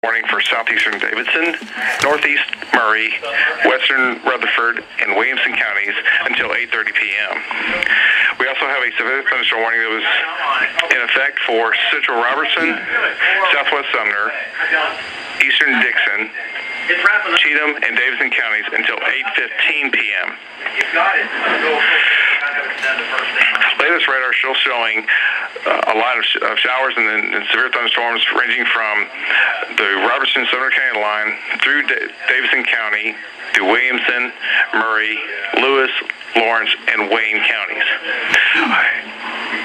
Warning for southeastern Davidson, northeast Murray, western Rutherford, and Williamson counties until 8:30 p.m. We also have a severe thunderstorm warning that was in effect for central Robertson, southwest Sumner, eastern Dixon, Cheatham, and Davidson counties until 8:15 p.m. Latest radar still showing a lot of showers and severe thunderstorms ranging from the Robertson-Sumner County line through Davidson County to Williamson, Murray, Lewis, Lawrence, and Wayne counties.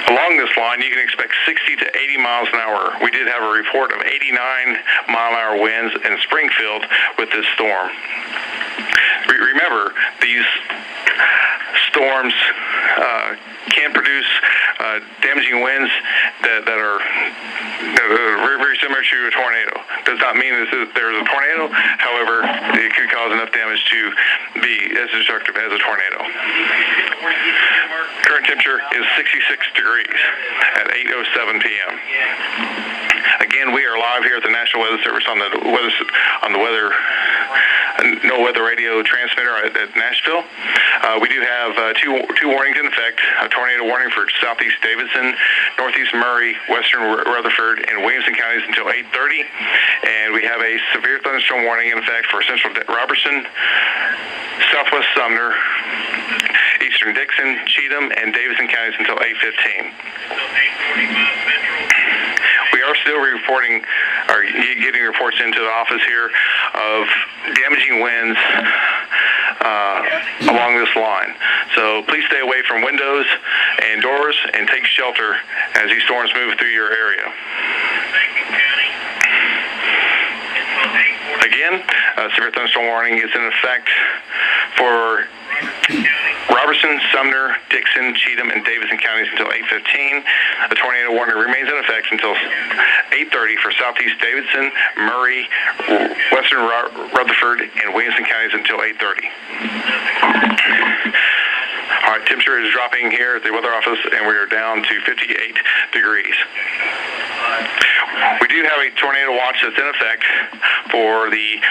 Along this line, you can expect 60 to 80 miles an hour. We did have a report of 89-mile-an-hour winds in Springfield with this storm. Remember, these storms can produce damaging winds that are very, very similar to a tornado. Does not mean that there's a tornado. However, it could cause enough damage to be as destructive as a tornado. Current temperature is 66 degrees at 8:07 p.m. Again, we are live here at the National Weather Service on the weather no-weather radio transmitter at Nashville. We do have two warnings in effect: a tornado warning for southeast Davidson, northeast Murray, western Rutherford, and Williamson counties until 8:30, and we have a severe thunderstorm warning in effect for central Robertson, southwest Sumner, eastern Dixon, Cheatham, and Davidson counties until 8:15. We are still getting reports into the office here of damaging winds along this line. So please stay away from windows and doors and take shelter as these storms move through your area. Again, a severe thunderstorm warning is in effect for Robertson, Sumner, Dixon, Cheatham, and Davidson counties until 8:15. The tornado warning remains in effect until 8:30 for southeast Davidson, Murray, western Rutherford, and Williamson counties until 8:30. All right, temperature is dropping here at the weather office, and we are down to 58 degrees. We do have a tornado watch that's in effect for the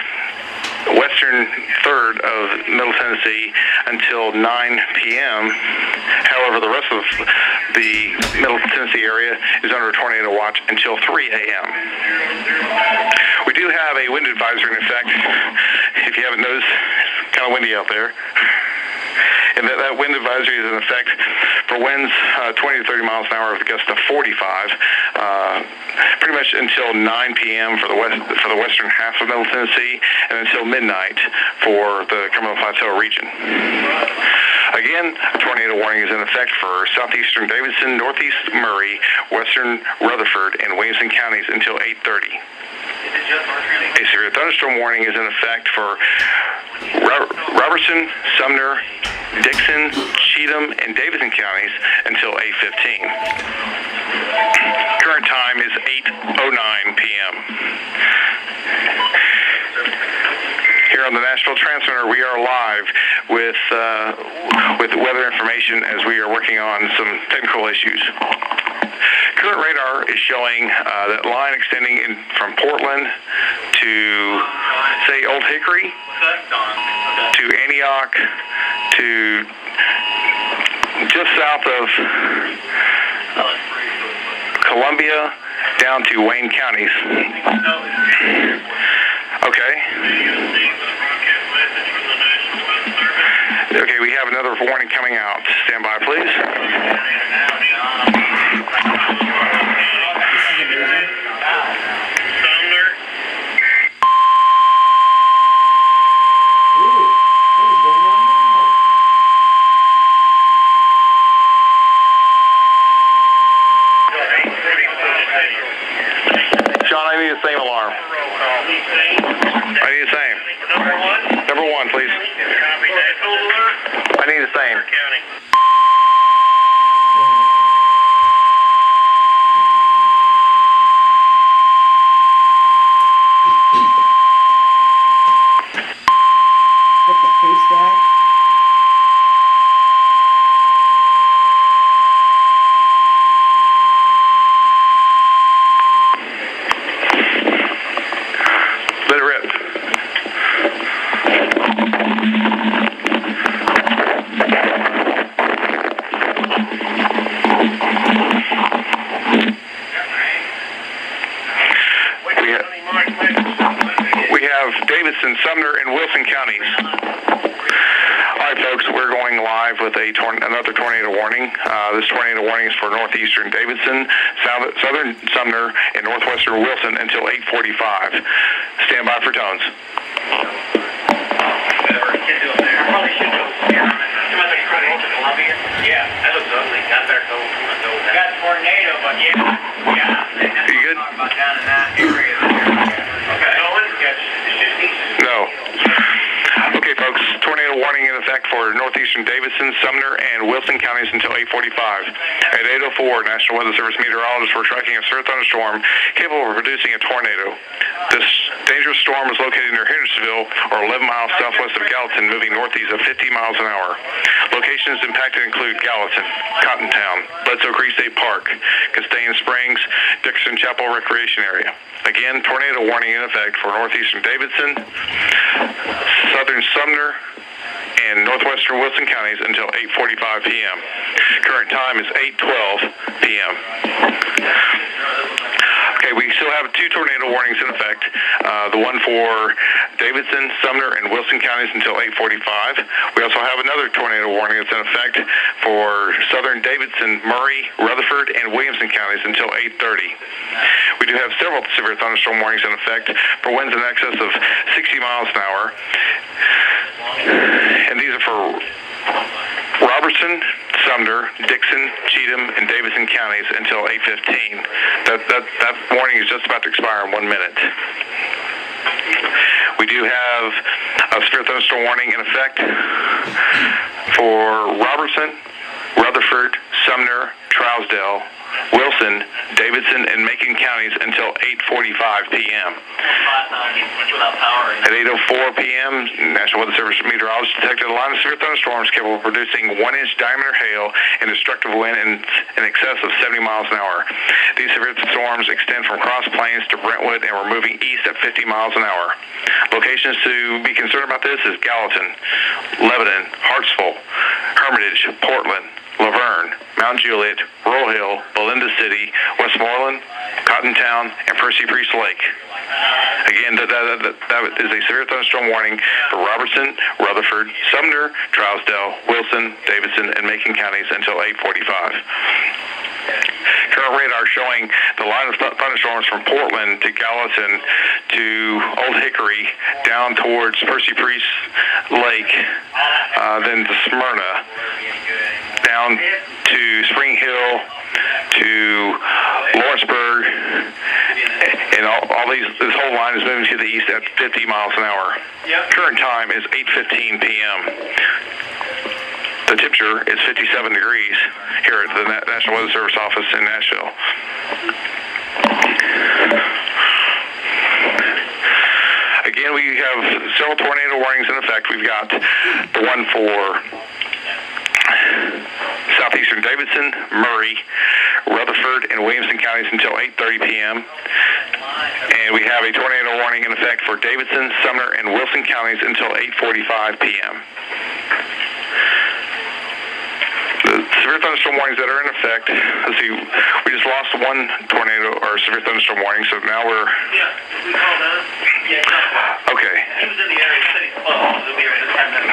western third of Middle Tennessee until 9 p.m. However, the rest of the Middle Tennessee area is under a tornado watch until 3 a.m. We do have a wind advisory in effect. If you haven't noticed, it's kind of windy out there. And that wind advisory is in effect for winds 20 to 30 miles an hour with a gust of 45, pretty much until 9 p.m. for the western half of Middle Tennessee, and until midnight for the Cumberland Plateau region. Again, a tornado warning is in effect for southeastern Davidson, northeast Murray, western Rutherford, and Williamson counties until 8:30. A severe thunderstorm warning is in effect for Robertson, Sumner, Dixon, Cheatham, and Davidson counties until 8:15. Current time is 8:09 p.m. Here on the Nashville Transmitter, we are live with weather information as we are working on some technical issues. Current radar is showing that line extending from Portland to, say, Old Hickory, to Antioch, to just south of Columbia, down to Wayne counties. Okay. Okay, we have another warning coming out. Stand by, please. John, I need the same alarm. I need the same. Number one, please. I need the same. What the haystack? We have Davidson, Sumner, and Wilson counties. All right, folks, we're going live with another tornado warning. This tornado warning is for northeastern Davidson, southern Sumner, and northwestern Wilson until 8:45. Stand by for tones. Yeah, that looks ugly. Got there cold. Got tornado, but yeah. You good? About down in that area there. Okay. No. Okay, folks, tornado warning in effect for northeastern Davidson, Sumner, and Wilson counties until 8:45. At 8:04, National Weather Service meteorologists were tracking a severe thunderstorm capable of producing a tornado. This dangerous storm was located near Hendersonville, or 11 miles southwest of Gallatin, moving northeast at 50 miles an hour. Locations impacted include Gallatin, Cottontown, Bledsoe Creek State Park, Castaigne Springs, Dixon Chapel Recreation Area. Again, tornado warning in effect for northeastern Davidson, southern Sumner, and northwestern Wilson counties until 8:45 p.m. Current time is 8:12 p.m. Okay, we still have two tornado warnings in effect. The one for Davidson, Sumner, and Wilson counties until 8:45. We also have another tornado warning that's in effect for southern Davidson, Murray, Rutherford, and Williamson counties until 8:30. We do have several severe thunderstorm warnings in effect for winds in excess of 60 miles an hour. And these are for Robertson, Sumner, Dixon, Cheatham, and Davidson counties until 8:15. That warning is just about to expire in 1 minute. We do have a severe thunderstorm warning in effect for Robertson, Rutherford, Sumner, Trousdale, Wilson, Davidson, and Macon counties until 8:45 p.m. At 8:04 p.m., National Weather Service meteorologists detected a line of severe thunderstorms capable of producing 1-inch diameter hail and destructive wind in excess of 70 miles an hour. These severe storms extend from Cross Plains to Brentwood and were moving east at 50 miles an hour. Locations to be concerned about this is Gallatin, Lebanon, Hartsville, Hermitage, Portland, Laverne, Mount Juliet, Royal Hill, Belinda City, Westmoreland, Cottontown, and Percy Priest Lake. Again, that is a severe thunderstorm warning for Robertson, Rutherford, Sumner, Trousdale, Wilson, Davidson, and Macon counties until 8:45. Current radar showing the line of thunderstorms from Portland to Gallatin to Old Hickory down towards Percy Priest Lake, then to Smyrna, down to Spring Hill, to Lawrenceburg, and this whole line is moving to the east at 50 miles an hour. Current time is 8:15 p.m. The temperature is 57 degrees here at the National Weather Service office in Nashville. Again, we have several tornado warnings in effect. We've got the one for southeastern Davidson, Murray, Rutherford, and Williamson counties until 8:30 p.m. And we have a tornado warning in effect for Davidson, Sumner, and Wilson counties until 8:45 p.m. The severe thunderstorm warnings that are in effect, let's see, we just lost one tornado or severe thunderstorm warning, so now we're... Yeah, we called him. Yeah, okay. He was in the area, he said he's close, so he'll be here in 10 minutes.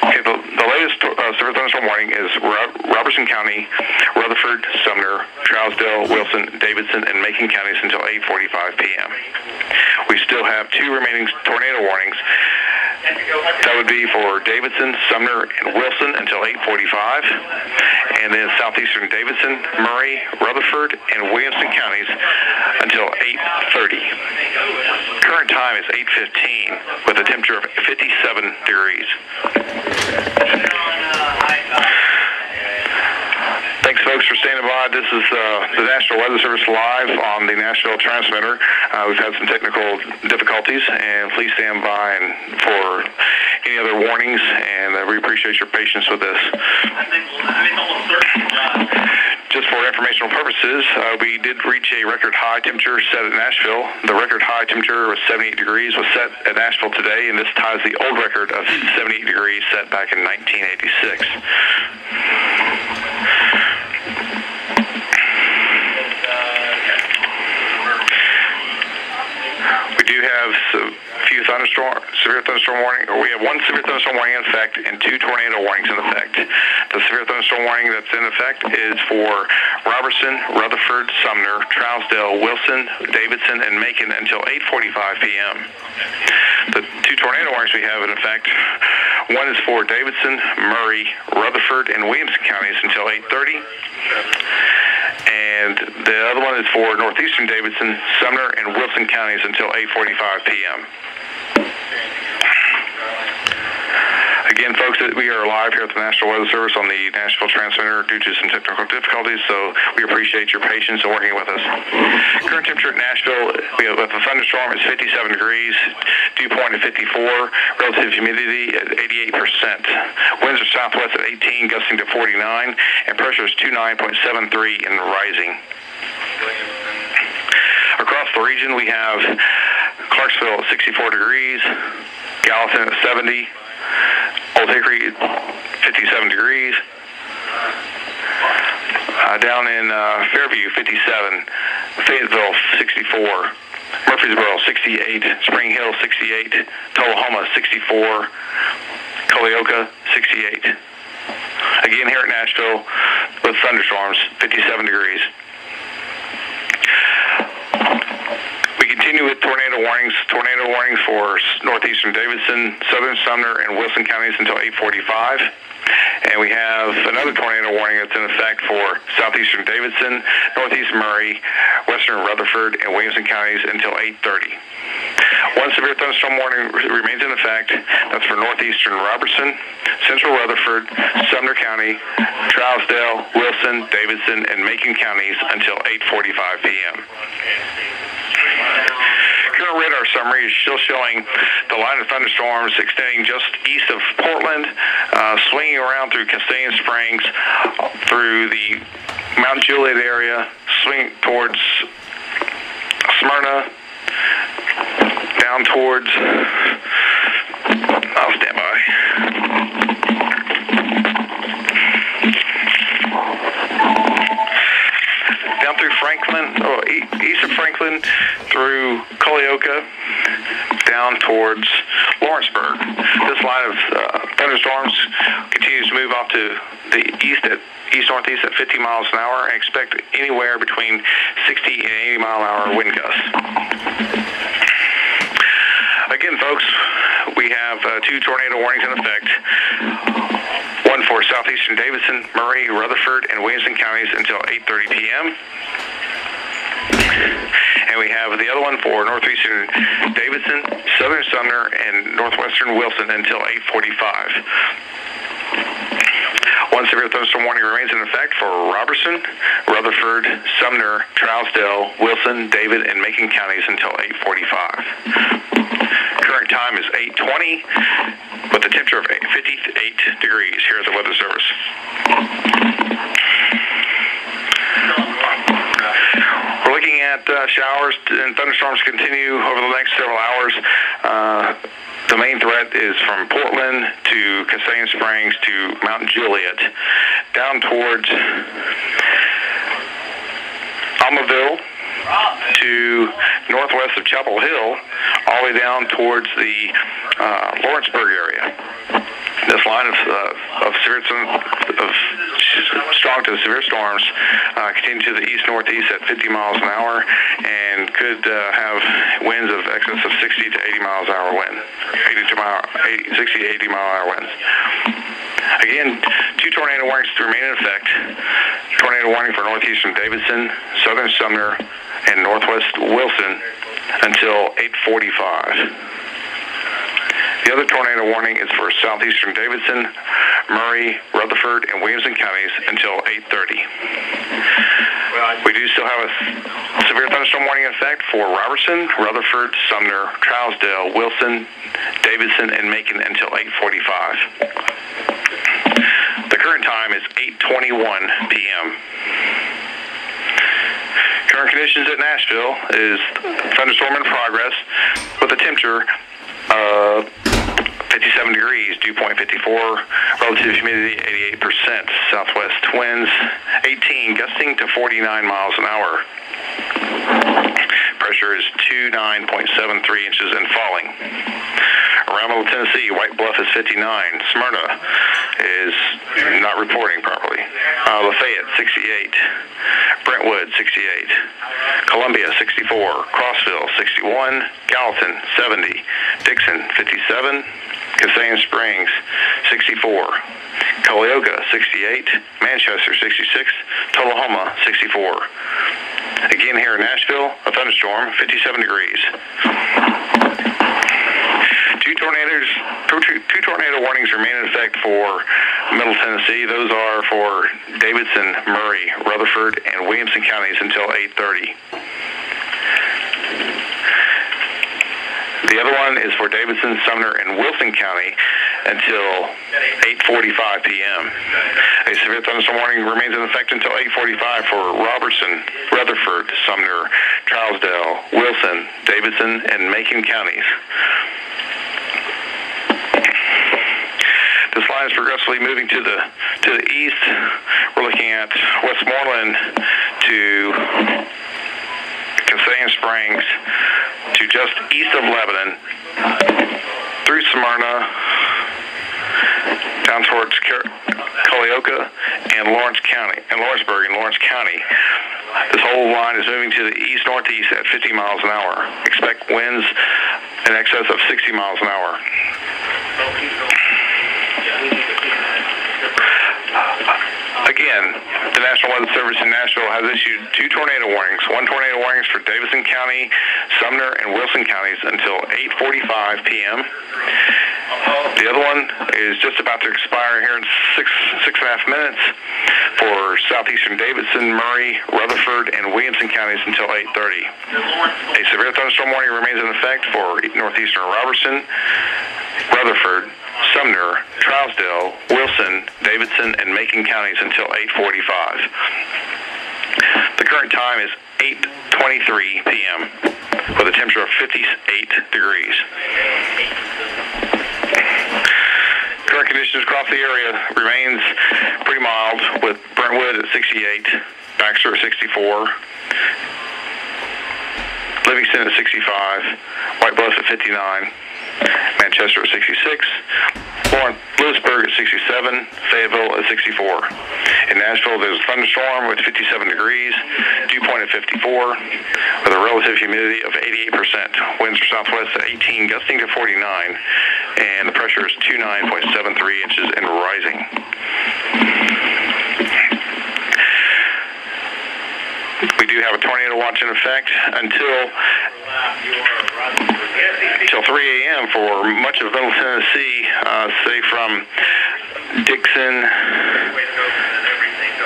Okay, the latest severe thunderstorm warning is Robertson County, Rutherford, Sumner, Trousdale, Wilson, Davidson, and Macon counties until 8:45 p.m. We still have two remaining tornado warnings. That would be for Davidson, Sumner, and Wilson until 8:45, and then southeastern Davidson, Murray, Rutherford, and Williamson counties until 8:30. Current time is 8:15 with a temperature of 57 degrees. Thanks, folks, for standing by. This is the National Weather Service live on the Nashville transmitter. We've had some technical difficulties, and please stand by for any other warnings, and we appreciate your patience with this. Just for informational purposes, we did reach a record high temperature set at Nashville. The record high temperature was 78 degrees, was set at Nashville today, and this ties the old record of 78 degrees set back in 1986. do have a few severe thunderstorm warning, or we have one severe thunderstorm warning in effect and 2 tornado warnings in effect. The severe thunderstorm warning that's in effect is for Robertson, Rutherford, Sumner, Trousdale, Wilson, Davidson, and Macon until 8:45 p.m. The 2 tornado warnings we have in effect, one is for Davidson, Murray, Rutherford, and Williamson counties until 8:30. And the other one is for northeastern Davidson, Sumner, and Wilson counties until 8:45 p.m. Again, folks, we are live here at the National Weather Service on the Nashville transmitter due to some technical difficulties, so we appreciate your patience in working with us. Current temperature at Nashville with the thunderstorm is 57 degrees, dew point at 54, relative humidity at 88%. Winds are southwest at 18, gusting to 49, and pressure is 29.73 and rising. Across the region, we have Clarksville at 64 degrees, Gallatin at 70, Old Hickory at 57 degrees, down in Fairview 57, Fayetteville 64, Murfreesboro 68, Spring Hill 68, Tullahoma 64, Culleoka 68. Again, here at Nashville with thunderstorms, 57 degrees. We continue with tornado warnings. Tornado warnings for northeastern Davidson, southern Sumner, and Wilson counties until 8:45. And we have another tornado warning that's in effect for southeastern Davidson, northeast Murray, western Rutherford, and Williamson counties until 8:30. One severe thunderstorm warning remains in effect. That's for northeastern Robertson, central Rutherford, Sumner County, Trousdale, Wilson, Davidson, and Macon counties until 8:45 p.m. Current radar summary is still showing the line of thunderstorms extending just east of Portland, swinging around through Castaic Springs, through the Mount Juliet area, swinging towards Smyrna, down towards, I'll stand by. Down through Franklin, east of Franklin, through Culleoka, down towards Lawrenceburg. This line of thunderstorms continues to move off to the east-northeast at 50 miles an hour, and expect anywhere between 60 and 80 mile an hour wind gusts. Again, folks, we have 2 tornado warnings in effect. One for southeastern Davidson, Murray, Rutherford, and Williamson counties until 8:30 p.m. And we have the other one for northeastern Davidson, southern Sumner, and northwestern Wilson until 8:45. One severe thunderstorm warning remains in effect for Robertson, Rutherford, Sumner, Trousdale, Wilson, David, and Macon counties until 8:45. Current time is 8:20 with a temperature of 58 degrees here at the Weather Service. We're looking at showers and thunderstorms continue over the next several hours. The main threat is from Portland to Castaic Springs to Mount Juliet, down towards Almaville to northwest of Chapel Hill, all the way down towards the Lawrenceburg area. This line of strong to severe storms continue to the east-northeast at 50 miles an hour, and could have winds of excess of 60 to 80 miles an hour wind, 60 to 80 mile an hour winds. Again, 2 tornado warnings remain in effect. Tornado warning for northeastern Davidson, southern Sumner, and northwest Wilson until 8:45. The other tornado warning is for southeastern Davidson, Murray, Rutherford, and Williamson counties until 8:30. We do still have a severe thunderstorm warning in effect for Robertson, Rutherford, Sumner, Trousdale, Wilson, Davidson, and Macon until 8:45. The current time is 8:21 p.m. Current conditions at Nashville is thunderstorm in progress with a temperature of 57 degrees, dew point 54, relative humidity 88%, southwest winds 18, gusting to 49 miles an hour. Pressure is 2 29.73 inches and falling. Around Middle Tennessee, White Bluff is 59. Smyrna is not reporting properly. Lafayette, 68. Brentwood, 68. Columbia, 64. Crossville, 61. Gallatin, 70. Dixon, 57. Castaic Springs, 64. Cullioca, 68. Manchester, 66. Tullahoma, 64. Again here in Nashville, a thunderstorm, 57 degrees. Two tornado warnings remain in effect for Middle Tennessee. Those are for Davidson, Murray, Rutherford, and Williamson counties until 8:30. The other one is for Davidson, Sumner, and Wilson County until 8:45 p.m. A severe thunderstorm warning remains in effect until 8:45 for Robertson, Rutherford, Sumner, Trousdale, Wilson, Davidson, and Macon counties. This line is progressively moving to the east. We're looking at Westmoreland to Castaic Springs to just east of Lebanon, through Smyrna, down towards Cullioca and Lawrence County, and Lawrenceburg and Lawrence County. This whole line is moving to the east-northeast at 50 miles an hour. Expect winds in excess of 60 miles an hour. Again, the National Weather Service in Nashville has issued two tornado warnings. One tornado warning is for Davidson County, Sumner, and Wilson counties until 8:45 p.m. The other one is just about to expire here in six and a half minutes for southeastern Davidson, Murray, Rutherford, and Williamson counties until 8:30. A severe thunderstorm warning remains in effect for northeastern Robertson, Rutherford, Sumner, Trousdale, Wilson, Davidson, and Macon counties until 8:45. The current time is 8:23 p.m. with a temperature of 58 degrees. Current conditions across the area remains pretty mild, with Brentwood at 68, Baxter at 64, Livingston at 65, White Bluff at 59, Manchester at 66, Lewisburg at 67, Fayetteville at 64. In Nashville, there's a thunderstorm with 57 degrees, dew point at 54, with a relative humidity of 88%. Winds are southwest at 18, gusting to 49, and the pressure is 29.73 inches and rising. We do have a tornado watch in effect until 3 a.m. for much of Middle Tennessee, say from Dixon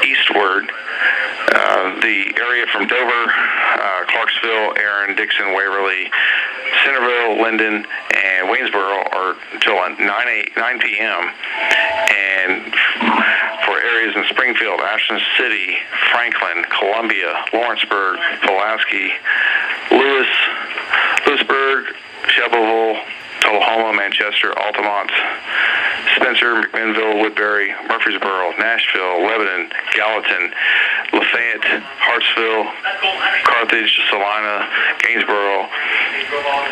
eastward. The area from Dover, Clarksville, Aaron, Dixon, Waverly, Centerville, Linden, and Waynesboro are until 9 p.m. And for areas in Springfield, Ashland City, Franklin, Columbia, Lawrenceburg, Pulaski, Lewisburg, Shelbyville, Tullahoma, Manchester, Altamont, Spencer, McMinnville, Woodbury, Murfreesboro, Nashville, Lebanon, Gallatin, Lafayette, Hartsville, Carthage, Salina, Gainsboro,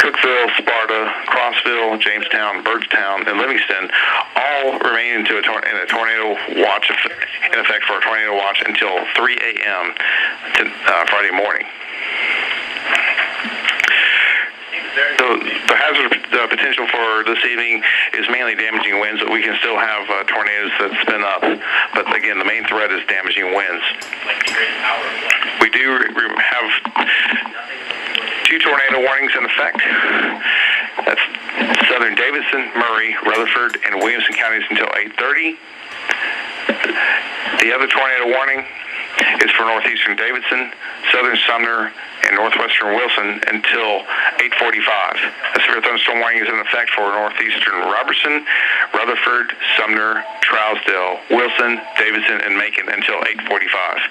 Cookville, Sparta, Crossville, Jamestown, Byrdstown, and Livingston all remain in a tornado watch in effect for a tornado watch until 3 a.m. Friday morning. The hazard potential for this evening is mainly damaging winds, but we can still have tornadoes that spin up. But again, the main threat is damaging winds. We do have two tornado warnings in effect. That's southern Davidson, Murray, Rutherford, and Williamson counties until 8:30. The other tornado warning is for northeastern Davidson, southern Sumner, and northwestern Wilson until 8:45. A severe thunderstorm warning is in effect for northeastern Robertson, Rutherford, Sumner, Trousdale, Wilson, Davidson, and Macon until 8:45.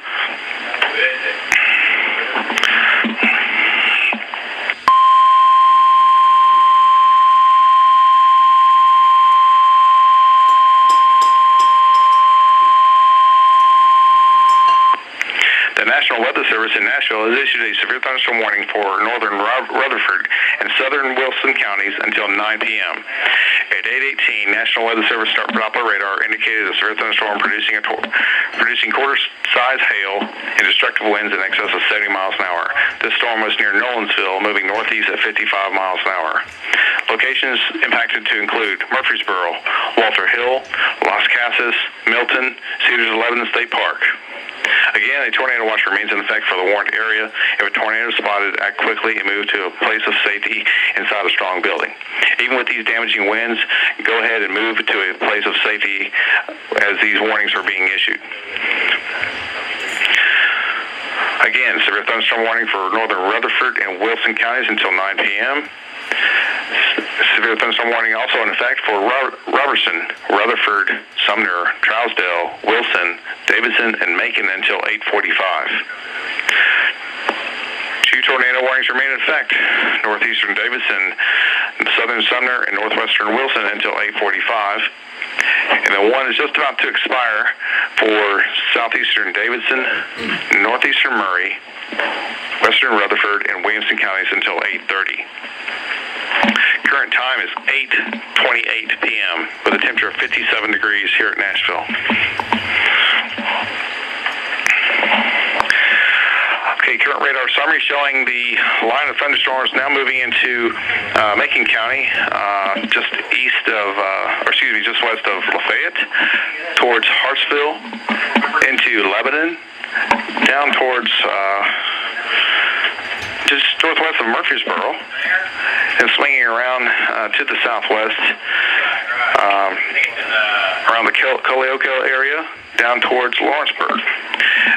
The National Weather Service in Nashville has issued a severe thunderstorm warning for northern Rutherford southern Wilson counties until 9 p.m. At 8:18, National Weather Service Doppler radar indicated a severe thunderstorm producing quarter-size hail and destructive winds in excess of 70 miles an hour. This storm was near Nolensville, moving northeast at 55 miles an hour. Locations impacted to include Murfreesboro, Walter Hill, Las Casas, Milton, Cedars of Lebanon State Park. Again, a tornado watch remains in effect for the warned area. If a tornado is spotted, act quickly and move to a place of safety inside a strong building. Even with these damaging winds, go ahead and move to a place of safety as these warnings are being issued. Again, severe thunderstorm warning for northern Rutherford and Wilson counties until 9 p.m. Severe thunderstorm warning also in effect for Robertson, Rutherford, Sumner, Trousdale, Wilson, Davidson, and Macon until 8:45. Two tornado warnings remain in effect: northeastern Davidson, southern Sumner, and northwestern Wilson until 8:45. And then one is just about to expire for southeastern Davidson, northeastern Murray, western Rutherford, and Williamson counties until 8:30. Current time is 8:28 p.m. with a temperature of 57 degrees here at Nashville. Okay, current radar summary showing the line of thunderstorms now moving into Macon County, just west of Lafayette, towards Hartsville, into Lebanon, down towards just northwest of Murfreesboro, and swinging around to the southwest, around the Culleoka area, down towards Lawrenceburg.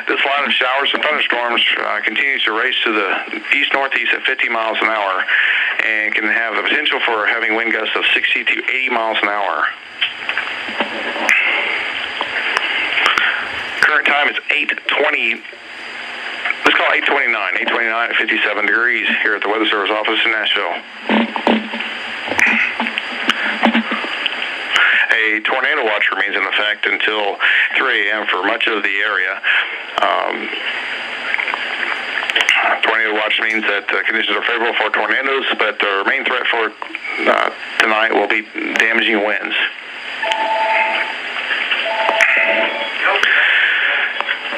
This line of showers and thunderstorms continues to race to the east-northeast at 50 miles an hour and can have the potential for having wind gusts of 60 to 80 miles an hour. Current time is 8:20. Let's call it 8:29. 8:29 at 57 degrees here at the Weather Service office in Nashville. A tornado watch remains in effect until 3 a.m. for much of the area. Tornado watch means that conditions are favorable for tornadoes, but the main threat for tonight will be damaging winds.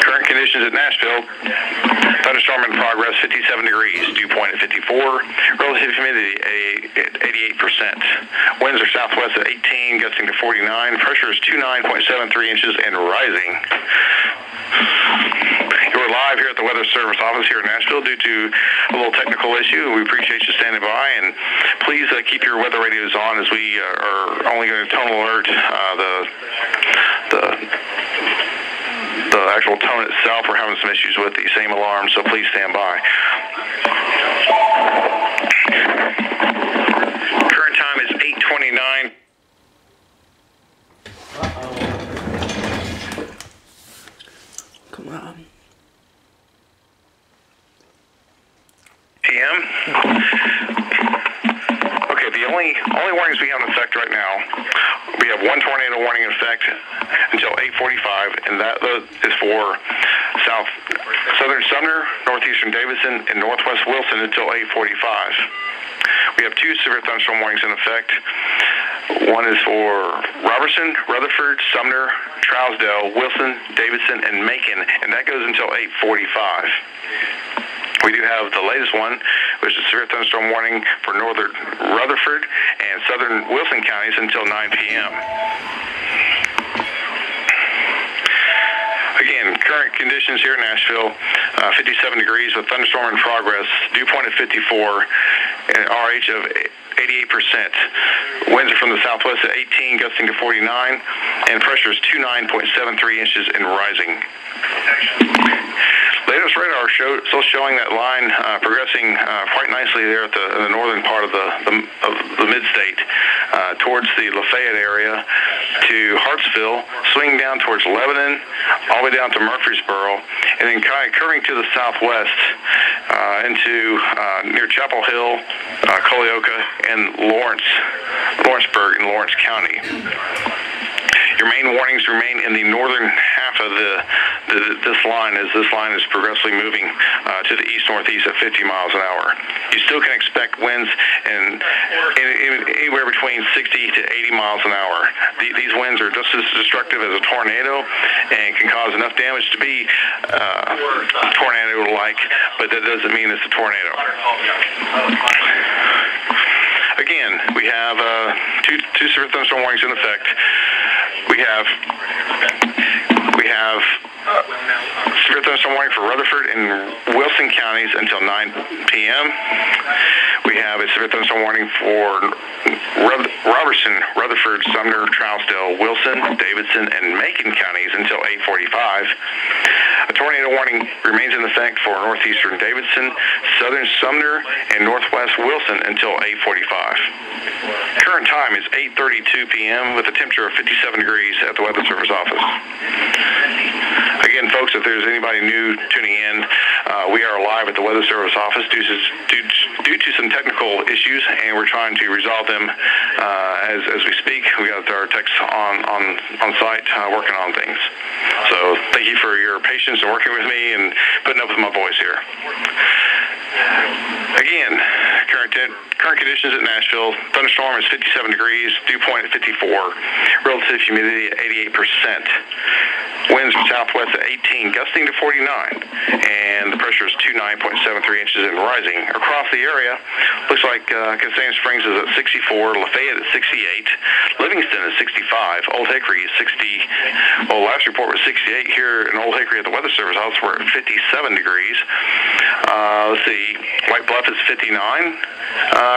Current conditions at Nashville: thunderstorm in progress, 57 degrees, dew point at 54, relative humidity at 88%. Winds are southwest at 18, gusting to 49. Pressure is 29.73 inches and rising. You're live here at the Weather Service office here in Nashville due to a little technical issue. We appreciate you standing by, and please keep your weather radios on as we are only going to tone alert the actual tone itself. We're having some issues with the same alarm, so please stand by. Current time is 8:29. Come on. PM. Okay, the only warnings we have in effect right now, we have one tornado warning in effect until 8:45, and that is for southern Sumner, northeastern Davidson, and northwest Wilson until 8:45. We have two severe thunderstorm warnings in effect. One is for Robertson, Rutherford, Sumner, Trousdale, Wilson, Davidson, and Macon, and that goes until 8:45. We do have the latest one, which is a severe thunderstorm warning for northern Rutherford and southern Wilson counties until 9 p.m. Again, current conditions here in Nashville, 57 degrees with thunderstorm in progress, dew point at 54, and RH of 88%. Winds are from the southwest at 18, gusting to 49, and pressure is 29.73 inches and rising. Latest radar still showing that line progressing quite nicely there at the northern part of the mid-state towards the Lafayette area to Hartsville, swinging down towards Lebanon, all the way down to Murfreesboro, and then kind of curving to the southwest into near Chapel Hill, Culleoka, and Lawrenceburg in Lawrence County. Your main warnings remain in the northern half half of this line as this line is progressively moving to the east-northeast at 50 miles an hour. You still can expect winds in anywhere between 60 to 80 miles an hour. These winds are just as destructive as a tornado and can cause enough damage to be tornado-like, but that doesn't mean it's a tornado. Again, we have two severe thunderstorm warnings in effect. We have severe thunderstorm warning for Rutherford and Wilson counties until 9 p.m. We have a severe thunderstorm warning for Robertson, Rutherford, Sumner, Trousdale, Wilson, Davidson, and Macon counties until 8:45. A tornado warning remains in effect for northeastern Davidson, southern Sumner, and northwest Wilson until 8:45. Current time is 8:32 p.m. with a temperature of 57 degrees at the Weather Service office. Again, folks, if there's anybody new tuning in, we are live at the Weather Service office due to some technical issues, and we're trying to resolve them as we speak. We got our techs on site working on things. So thank you for your patience and working with me and putting up with my voice here. Again, current conditions at Nashville. Thunderstorm is 57 degrees, dew point at 54, relative humidity at 88%. Winds from southwest at 18, gusting to 49, and the pressure is 29.73 inches and rising. Across the area, looks like Cascade Springs is at 64, Lafayette at 68, Livingston is 65, Old Hickory is 60. Well, last report was 68 here in Old Hickory at the Weather Service house. We're at 57 degrees. Let's see, White Bluff is 59,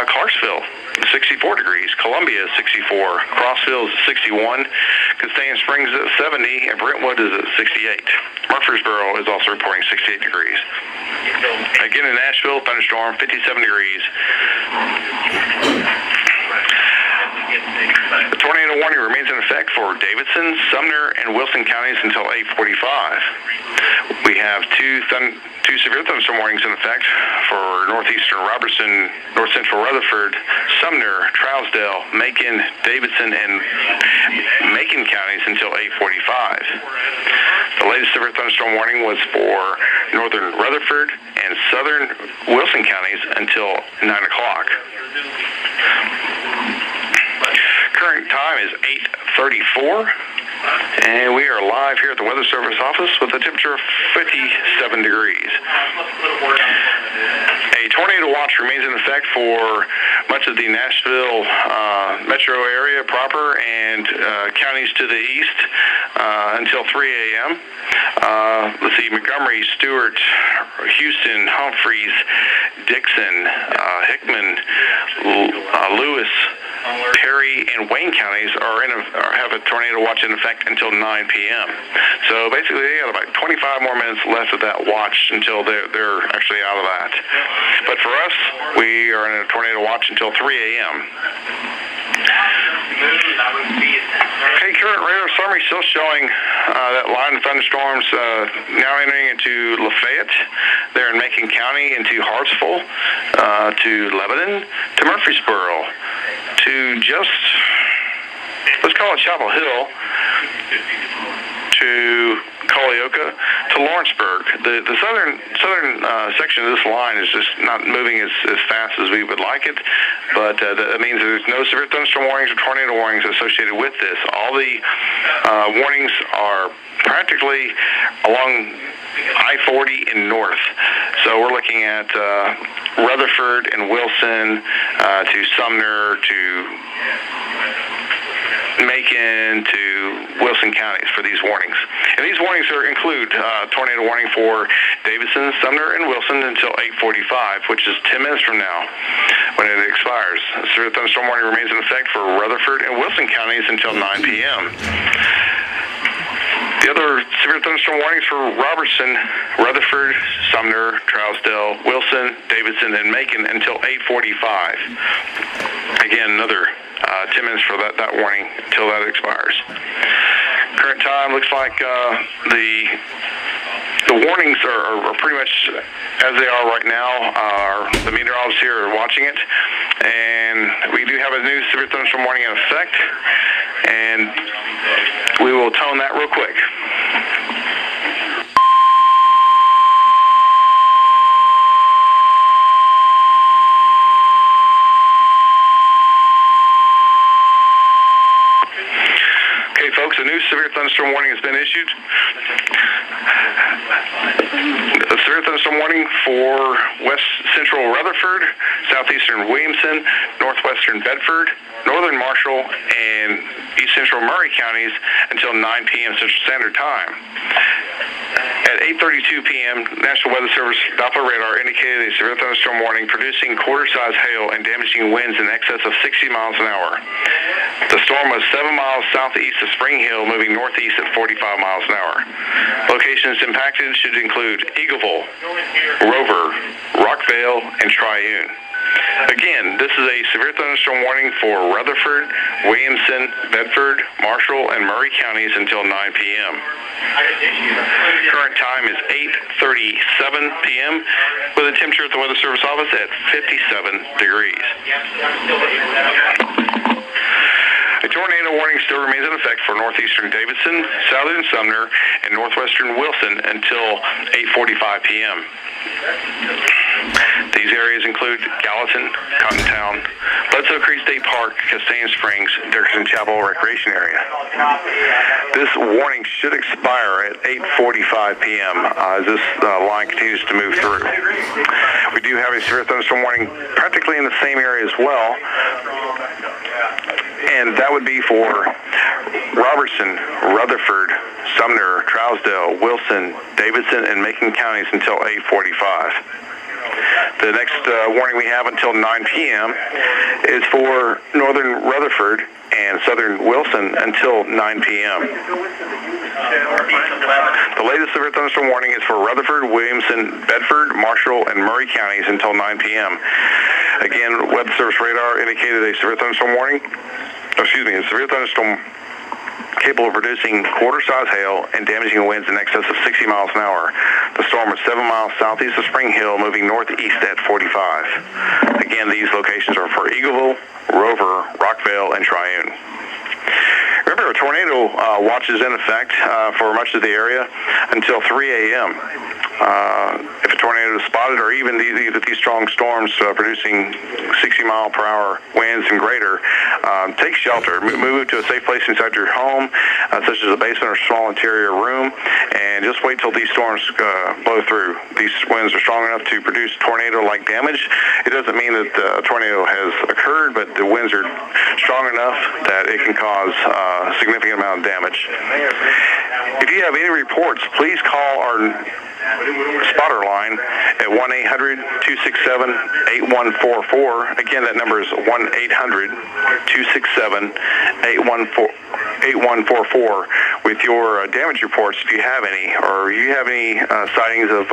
Clarksville 64 degrees, Columbia is 64, Crossville is 61, Cascade Springs is at 70, and Brentwood is at 68. Murfreesboro is also reporting 68 degrees. Again in Nashville, thunderstorm, 57 degrees. The tornado warning remains in effect for Davidson, Sumner, and Wilson counties until 8:45. We have two severe thunderstorm warnings in effect for northeastern Robertson, north central Rutherford, Sumner, Trousdale, Macon, Davidson, and Macon counties until 8:45. The latest severe thunderstorm warning was for northern Rutherford and southern Wilson counties until 9 o'clock. Current time is 8:34, and we are live here at the Weather Service office with a temperature of 57 degrees. A tornado watch remains in effect for much of the Nashville metro area proper and counties to the east until 3 a.m. Let's see, Montgomery, Stewart, Houston, Humphreys, Dixon, Hickman, Lewis, Perry, and Wayne counties have a tornado watch in effect until 9 p.m. So basically, they got about 25 more minutes left of that watch until they're actually out of that. But for us, we are in a tornado watch until 3 a.m. Okay, current radar summary still showing that line of thunderstorms now entering into Lafayette, there in Macon County, into Hartsville, to Lebanon, to Murfreesboro, to just, let's call it Chapel Hill, to Colioca, to Lawrenceburg. The southern section of this line is just not moving as fast as we would like it, but that means there's no severe thunderstorm warnings or tornado warnings associated with this. All the warnings are practically along I-40 and north. So we're looking at Rutherford and Wilson, to Sumner, to Macon, to Wilson counties for these warnings. And these warnings include tornado warning for Davidson, Sumner, and Wilson until 8:45, which is 10 minutes from now when it expires. Severe thunderstorm warning remains in effect for Rutherford and Wilson counties until 9 p.m. The other severe thunderstorm warnings for Robertson, Rutherford, Sumner, Trousdale, Wilson, Davidson, and Macon until 8:45. Again, another 10 minutes for that warning until that expires. Current time looks like the warnings are pretty much as they are right now. The meteorologists here are watching it, and we do have a new severe thunderstorm warning in effect, and we will tone that real quick. has been issued. A severe thunderstorm warning for west central Rutherford, southeastern Williamson, northwestern Bedford, northern Marshall, and east central Murray counties until 9 p.m. Central Standard Time. At 8:32 p.m., National Weather Service Doppler radar indicated a severe thunderstorm warning producing quarter-size hail and damaging winds in excess of 60 miles an hour. The storm was 7 miles southeast of Spring Hill, moving northeast at 45 miles an hour. Locations impacted should include Eagleville, Rover, Rockvale, and Triune. Again, this is a severe thunderstorm warning for Rutherford, Williamson, Bedford, Marshall, and Murray counties until 9 p.m. Current time is 8:37 p.m. with a temperature at the Weather Service office at 57 degrees. A tornado warning still remains in effect for northeastern Davidson, southern Sumner, and northwestern Wilson until 8:45 p.m. These areas include Gallatin, Cottontown, Bledsoe Creek State Park, Castaigne Springs, Dickerson Chapel Recreation Area. This warning should expire at 8:45 p.m. As this line continues to move through. We do have a severe thunderstorm warning practically in the same area as well, and that would be for Robertson, Rutherford, Sumner, Trousdale, Wilson, Davidson, and Macon counties until 8:45. The next warning we have until 9 p.m. is for northern Rutherford and southern Wilson until 9 p.m. The latest severe thunderstorm warning is for Rutherford, Williamson, Bedford, Marshall, and Murray counties until 9 p.m. Again, Weather Service radar indicated a severe thunderstorm warning. A severe thunderstorm capable of producing quarter-size hail and damaging winds in excess of 60 miles an hour. The storm is 7 miles southeast of Spring Hill, moving northeast at 45. Again, these locations are for Eagleville, Rover, Rockvale, and Triune. Remember, a tornado watch is in effect for much of the area until 3 a.m. If a tornado is spotted, or even these strong storms producing 60-mile-per-hour winds and greater, take shelter. Move to a safe place inside your home, such as a basement or small interior room, and just wait till these storms blow through. These winds are strong enough to produce tornado-like damage. It doesn't mean that a tornado has occurred, but the winds are strong enough that it can cause a significant amount of damage. If you have any reports, please call our spotter line at 1-800-267-8144. Again, that number is 1-800-267-8144 with your damage reports, if you have any, or you have any sightings of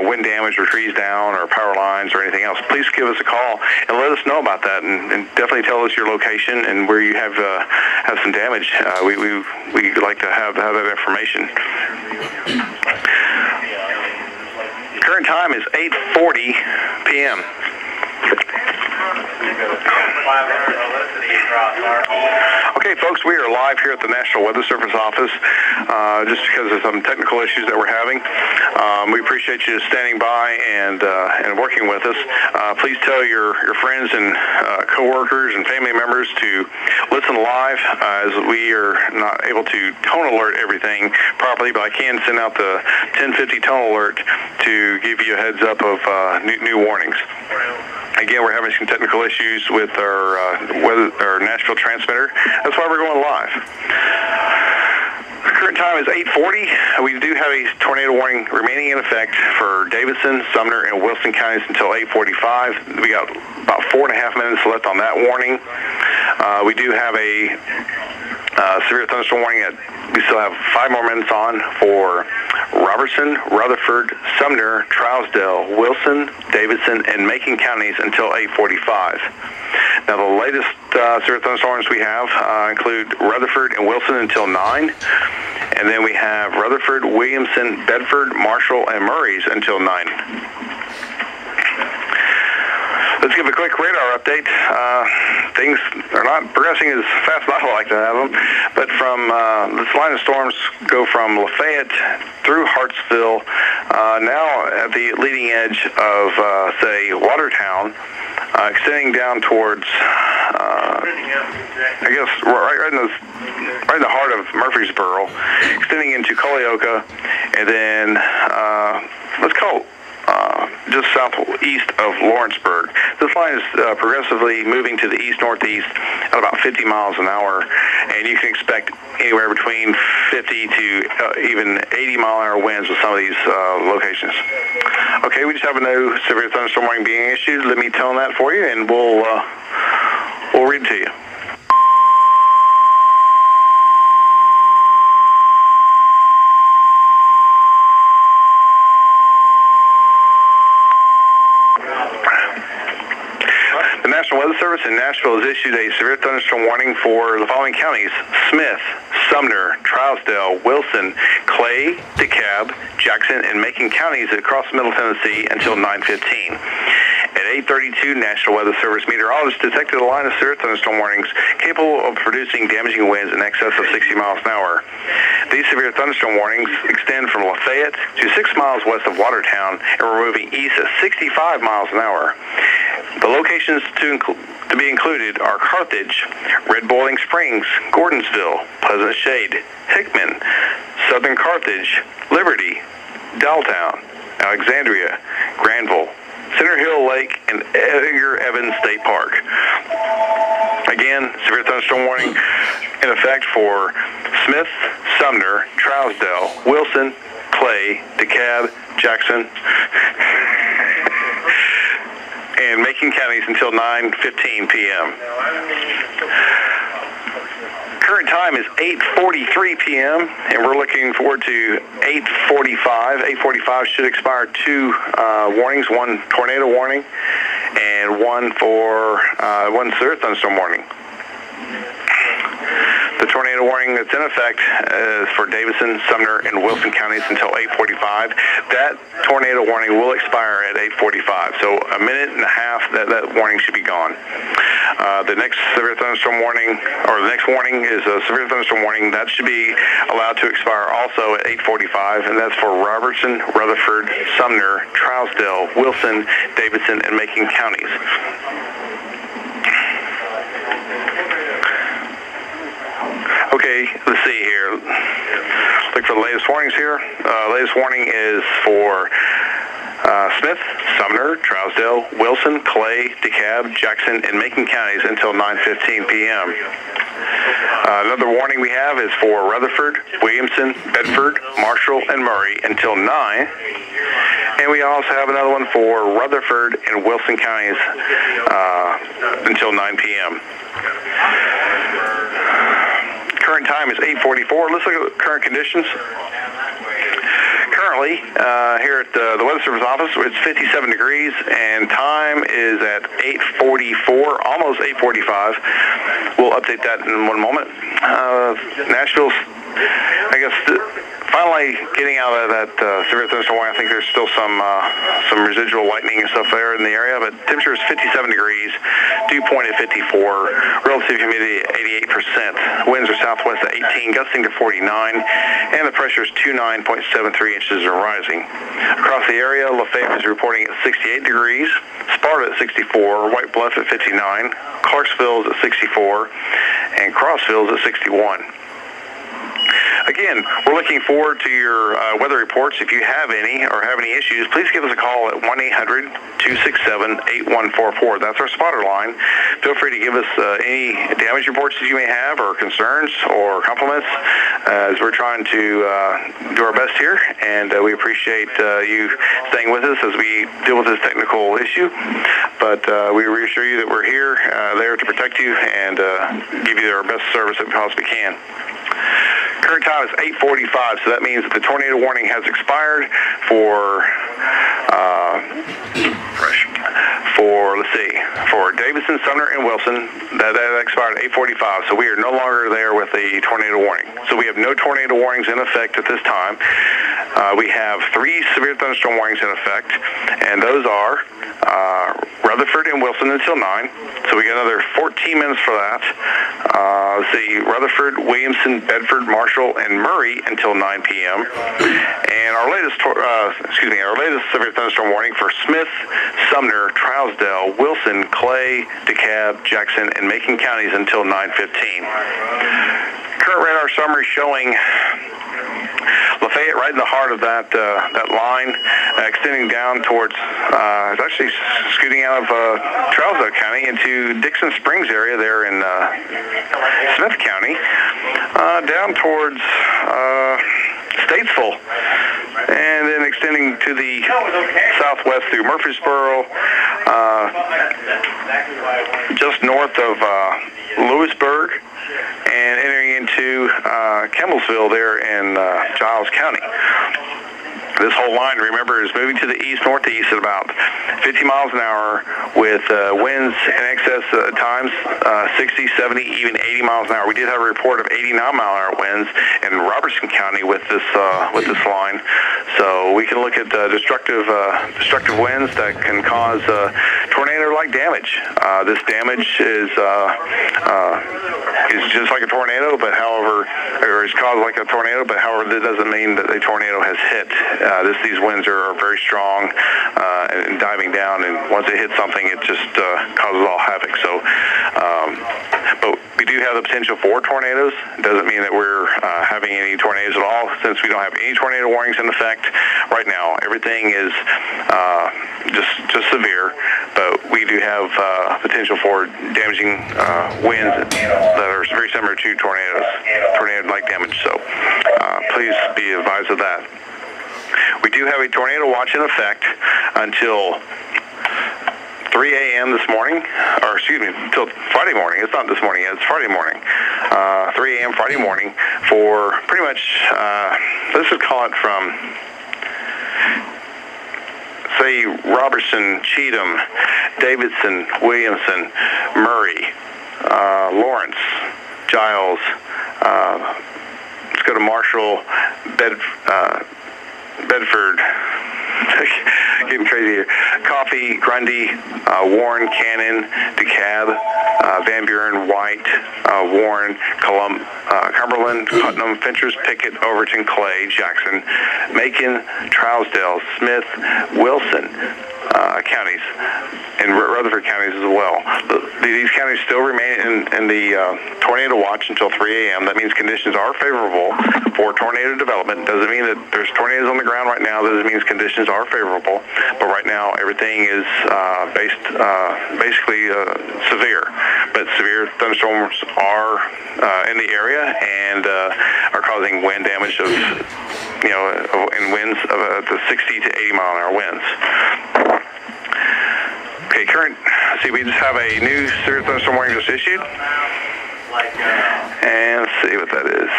wind damage or trees down or power lines or anything else. Please give us a call and let us know about that, and definitely tell us your location and where you have some damage. We like to have that information. Current time is 8:40 p.m. Okay, folks, we are live here at the National Weather Service office just because of some technical issues that we're having. We appreciate you standing by and working with us. Please tell your friends and coworkers and family members to listen live, as we are not able to tone alert everything properly, but I can send out the 1050 tone alert to give you a heads up of new warnings. Again, we're having some technical issues with our Nashville transmitter. That's why we're going live. Current time is 8:40. We do have a tornado warning remaining in effect for Davidson, Sumner, and Wilson counties until 8:45. We got about 4.5 minutes left on that warning. We do have a severe thunderstorm warning that we still have 5 more minutes on for Robertson, Rutherford, Sumner, Trousdale, Wilson, Davidson, and Macon counties until 8:45. Now, the latest severe thunderstorms we have include Rutherford and Wilson until 9, and then we have Rutherford, Williamson, Bedford, Marshall, and Murray's until 9. Let's give a quick radar update. Things are not progressing as fast as I would like to have them, but from this line of storms go from Lafayette through Hartsville, now at the leading edge of, say, Watertown, extending down towards I guess, right in the heart of Murfreesboro, extending into Culleoka, and then let's call it just southeast of Lawrenceburg. This line is progressively moving to the east-northeast at about 50 miles an hour, and you can expect anywhere between 50 to even 80-mile-an-hour winds with some of these locations. Okay, we just have a no severe thunderstorm warning being issued. Let me tone that for you, and we'll read it to you. The National Weather Service in Nashville has issued a severe thunderstorm warning for the following counties: Smith, Sumner, Trousdale, Wilson, Clay, DeKalb, Jackson, and Macon counties across Middle Tennessee until 9:15. At 8:32, National Weather Service meteorologists detected a line of severe thunderstorm warnings capable of producing damaging winds in excess of 60 miles an hour. These severe thunderstorm warnings extend from Lafayette to 6 miles west of Watertown and are moving east at 65 miles an hour. The locations to be included are Carthage, Red Boiling Springs, Gordonsville, Pleasant Shade, Hickman, Southern Carthage, Liberty, Daltown, Alexandria, Granville, Center Hill Lake, and Edgar Evans State Park. Again, severe thunderstorm warning in effect for Smith, Sumner, Trousdale, Wilson, Clay, DeKalb, Jackson, and Macon counties until 9:15 p.m. Current time is 8:43 p.m. and we're looking forward to 8:45. 8:45 should expire 2 warnings: one tornado warning and one severe thunderstorm warning. The tornado warning that's in effect is for Davidson, Sumner, and Wilson counties until 8:45. That tornado warning will expire at 8:45. So a minute and a half, that warning should be gone. The next severe thunderstorm warning, or the next warning is a severe thunderstorm warning. That should be allowed to expire also at 8:45, and that's for Robertson, Rutherford, Sumner, Trousdale, Wilson, Davidson, and Macon counties. Okay, let's see here. Look for the latest warnings here. Latest warning is for Smith, Sumner, Trousdale, Wilson, Clay, DeKalb, Jackson, and Macon counties until 9:15 p.m. Another warning we have is for Rutherford, Williamson, Bedford, Marshall, and Murray until 9. And we also have another one for Rutherford and Wilson counties until 9 p.m. Current time is 8:44. Let's look at current conditions. Currently, here at the Weather Service office, it's 57 degrees, and time is at 8:44, almost 8:45. We'll update that in one moment. Nashville's, I guess, finally getting out of that severe thunderstorm warning. I think there's still some residual lightning and stuff there in the area, but temperature is 57 degrees, dew point at 54, relative humidity at 88%. Winds are southwest at 18, gusting to 49, and the pressure is 29.73 inches and rising. Across the area, Lafayette is reporting at 68 degrees, Sparta at 64, White Bluff at 59, Clarksville is at 64, and Crossville is at 61. Again, we're looking forward to your weather reports. If you have any or have any issues, please give us a call at 1-800-267-8144. That's our spotter line. Feel free to give us any damage reports that you may have, or concerns, or compliments, as we're trying to do our best here. And we appreciate you staying with us as we deal with this technical issue. But we reassure you that we're here, there to protect you and give you our best service that we possibly can. Current time is 8:45, so that means that the tornado warning has expired for Davidson, Sumner, and Wilson. That expired at 8:45, so we are no longer there with the tornado warning. So we have no tornado warnings in effect at this time. We have 3 severe thunderstorm warnings in effect, and those are Rutherford and Wilson until 9. So we got another 14 minutes for that. Let's see, Rutherford, Williamson, Bedford, Marshall, and Murray until 9 p.m. And our latest severe thunderstorm warning for Smith, Sumner, Trousdale, Wilson, Clay, DeKalb, Jackson, and Macon counties until 9:15. Current radar summary showing Lafayette right in the heart of that line, extending down towards, it's actually scooting out of Trousdale County into Dixon Springs area there in Smith County, down towards Statesville, and then extending to the southwest through Murfreesboro, just north of Lewisburg, and entering into Campbellsville there in Giles County. This whole line, remember, is moving to the east-northeast at about 50 miles an hour with winds in excess at times 60, 70, even 80 miles an hour. We did have a report of 89-mile-an-hour winds in Robertson County with this line. So we can look at destructive winds that can cause tornado-like damage. This damage is just like a tornado, but however, or is caused like a tornado, but however, that doesn't mean that a tornado has hit. These winds are very strong and diving down, and once it hits something, it just causes all havoc. So, but we do have the potential for tornadoes. It doesn't mean that we're having any tornadoes at all, since we don't have any tornado warnings in effect right now. Everything is just severe, but we do have potential for damaging winds that are very similar to tornado-like damage. So please be advised of that. We do have a tornado watch in effect until 3 a.m. this morning, or excuse me, until Friday morning. It's not this morning yet, it's Friday morning. 3 a.m. Friday morning for pretty much, let's just call it from, say, Robertson, Cheatham, Davidson, Williamson, Murray, Lawrence, Giles, let's go to Marshall, Bedford, getting crazy here, Coffee, Grundy, Warren, Cannon, DeKalb, Van Buren, White, Warren, Cumberland, Putnam, Finchers, Pickett, Overton, Clay, Jackson, Macon, Trousdale, Smith, Wilson counties, and Rutherford counties as well. These counties still remain in the tornado watch until 3 a.m. That means conditions are favorable for tornado development. Doesn't mean that there's tornadoes on the ground right now. That means conditions are favorable. But right now, everything is basically severe. But severe thunderstorms are in the area and are causing wind damage of, in winds of the 60 to 80 mile an hour winds. Okay, we just have a new severe thunderstorm warning just issued. And let's see what that is.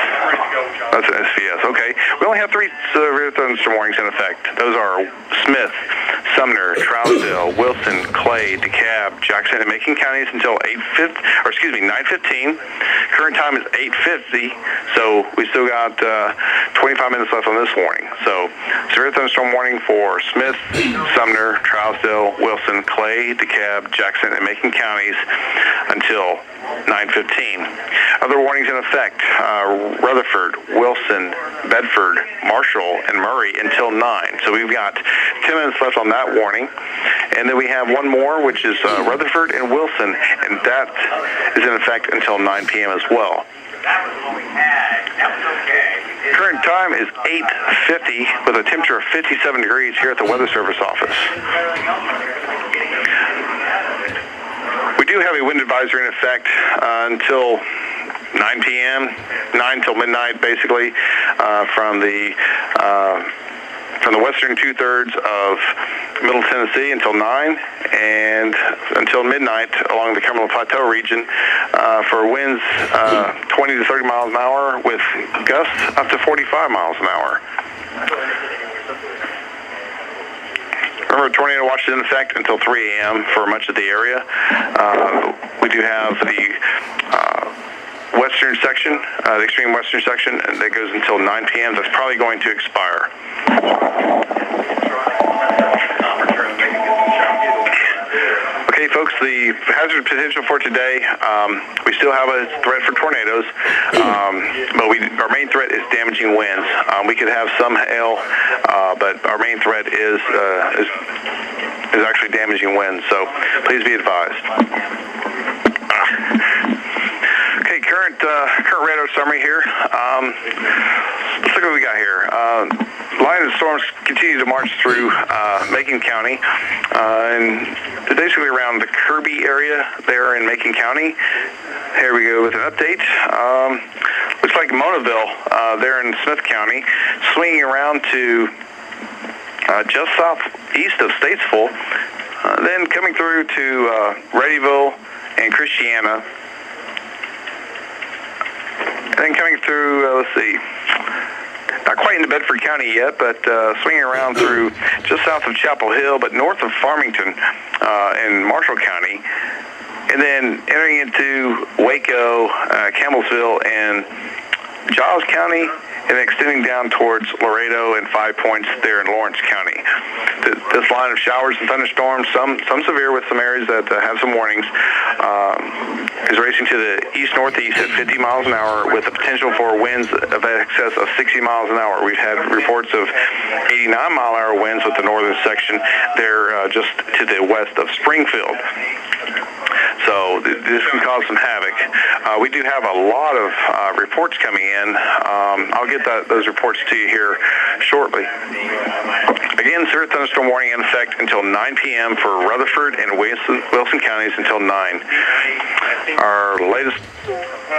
That's an SVS. Okay, we only have 3 severe thunderstorm warnings in effect. Those are Smith, Sumner, Trousdale, Wilson, Clay, DeKalb, Jackson, and Macon counties until 9:15. Current time is 8:50, so we still got 25 minutes left on this warning. So severe thunderstorm warning for Smith, Sumner, Trousdale, Wilson, Clay, DeKalb, Jackson, and Macon counties until 9:15. Other warnings in effect, Rutherford, Wilson, Bedford, Marshall, and Murray until 9. So we've got 10 minutes left on that warning. And then we have one more, which is Rutherford and Wilson, and that is in effect until 9 p.m. as well. That was what we had. That was okay. Current time is 8:50 with a temperature of 57 degrees here at the Weather Service office. We do have a wind advisory in effect until 9 p.m., 9 till midnight, basically, from the western two-thirds of Middle Tennessee until 9, and until midnight along the Cumberland Plateau region for winds 20 to 30 miles an hour with gusts up to 45 miles an hour. Remember, tornado watch is in effect until 3 a.m. for much of the area. We do have the western section, the extreme western section, and that goes until 9 p.m. That's probably going to expire. Okay, folks, the hazard potential for today, we still have a threat for tornadoes, but our main threat is damaging winds. We could have some hail, but our main threat is actually damaging winds, so please be advised. Okay, current radar summary here. Let's look what we got here. Line of storms continue to march through Macon County, and basically around the Kirby area there in Macon County. Here we go with an update. Looks like Monaville there in Smith County, swinging around to just southeast of Statesville, then coming through to Readyville and Christiana, and then coming through, let's see, not quite into Bedford County yet, but swinging around through just south of Chapel Hill, but north of Farmington in Marshall County, and then entering into Waco, Campbellsville, and Giles County, and extending down towards Laredo and 5 Points there in Lawrence County. This line of showers and thunderstorms, some severe with some areas that have some warnings, is racing to the east-northeast at 50 miles an hour with the potential for winds of excess of 60 miles an hour. We've had reports of 89-mile-an-hour winds with the northern section there just to the west of Springfield. So this can cause some havoc. We do have a lot of reports coming in. I'll get those reports to you here shortly. Again, severe thunderstorm warning in effect until 9 p.m. for Rutherford and Wilson counties until 9. Our latest,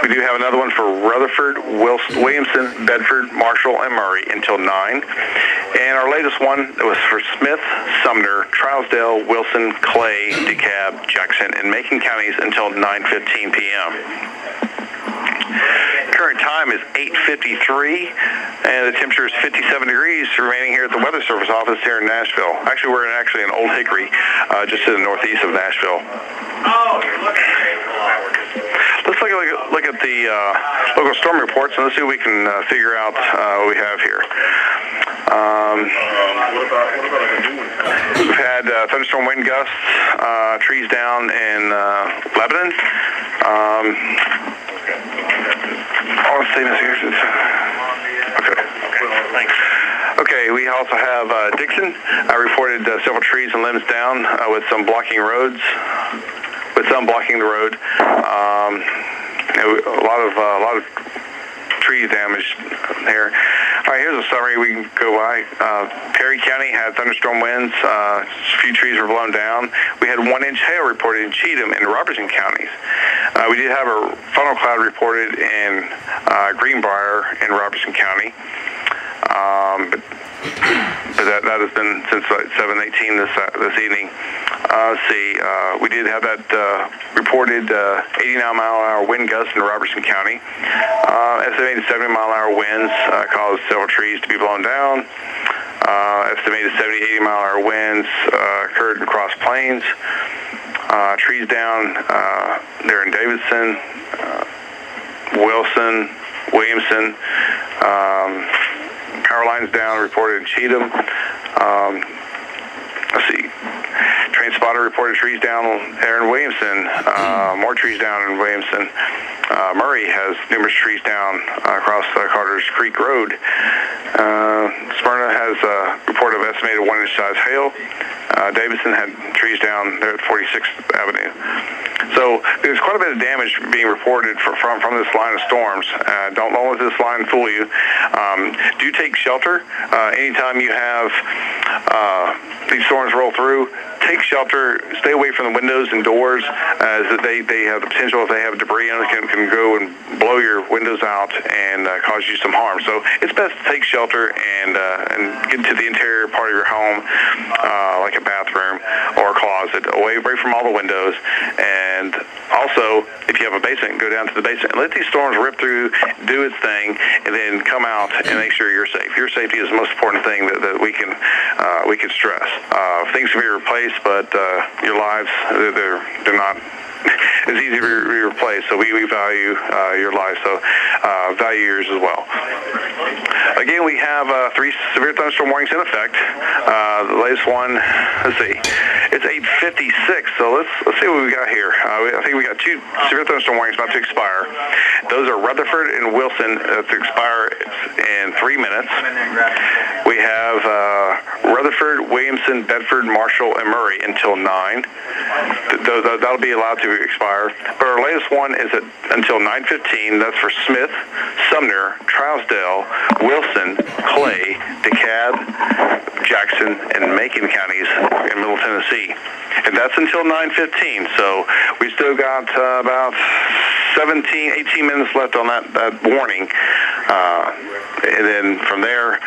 we do have another one for Rutherford, Williamson, Bedford, Marshall, and Murray until 9. And our latest one was for Smith, Sumner, Trousdale, Wilson, Clay, DeKalb, Jackson, and Macon counties until 9:15 p.m. Current time is 8:53, and the temperature is 57 degrees remaining here at the Weather Service office here in Nashville. Actually, we're in Old Hickory, just to the northeast of Nashville. Oh, you're looking at Let's look at the local storm reports, and let's see what we can figure out what we have here. We've had thunderstorm wind gusts, trees down in Lebanon. Okay, we also have Dixon. I reported several trees and limbs down with some blocking roads, the road. A lot of tree damage there. All right, here's a summary we can go by. Perry County had thunderstorm winds. A few trees were blown down. We had 1 inch hail reported in Cheatham and Robertson counties. We did have a funnel cloud reported in Greenbrier in Robertson County. But that has been since 7:18 this evening. Let's see. We did have that reported 89-mile-an-hour wind gusts in Robertson County. Estimated 70-mile-an-hour winds caused several trees to be blown down. Estimated 70-80-mile-an-hour winds occurred in Cross Plains. Trees down there in Davidson, Wilson, Williamson. Power lines down reported in Cheatham. Let's see. Train spotter reported trees down there in Williamson. More trees down in Williamson. Murray has numerous trees down across Carter's Creek Road. Smyrna has a report of estimated 1 inch size hail. Davidson had trees down there at 46th Avenue. So there's quite a bit of damage being reported from this line of storms. Don't let this line fool you. Do take shelter. Anytime you have these storms roll through, take shelter. Stay away from the windows and doors, as they have the potential, if they have debris in it, can go and blow your windows out and cause you some harm. So it's best to take shelter and get to the interior part of your home, like a bathroom or a closet, away from all the windows. And also, if you have a basement, go down to the basement and let these storms rip through, do its thing, and then come out and make sure you're safe. Your safety is the most important thing that we can stress. Things can be replaced, but your lives, they're not. it's easy to be replaced. So we value your life, so value yours as well. Again, we have 3 severe thunderstorm warnings in effect. The latest one, let's see, it's 8:56. So let's see what we got here. I think we got 2 severe thunderstorm warnings about to expire. Those are Rutherford and Wilson to expire in 3 minutes. We have Rutherford, Williamson, Bedford, Marshall, and Murray until 9. That'll be allowed to expire. But our latest one is until 9:15. That's for Smith, Sumner, Trousdale, Wilson, Clay, DeKalb, Jackson, and Macon counties in Middle Tennessee. And that's until 9:15. So we still got about 18 minutes left on that warning. And then from there,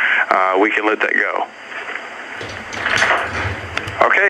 we can let that go.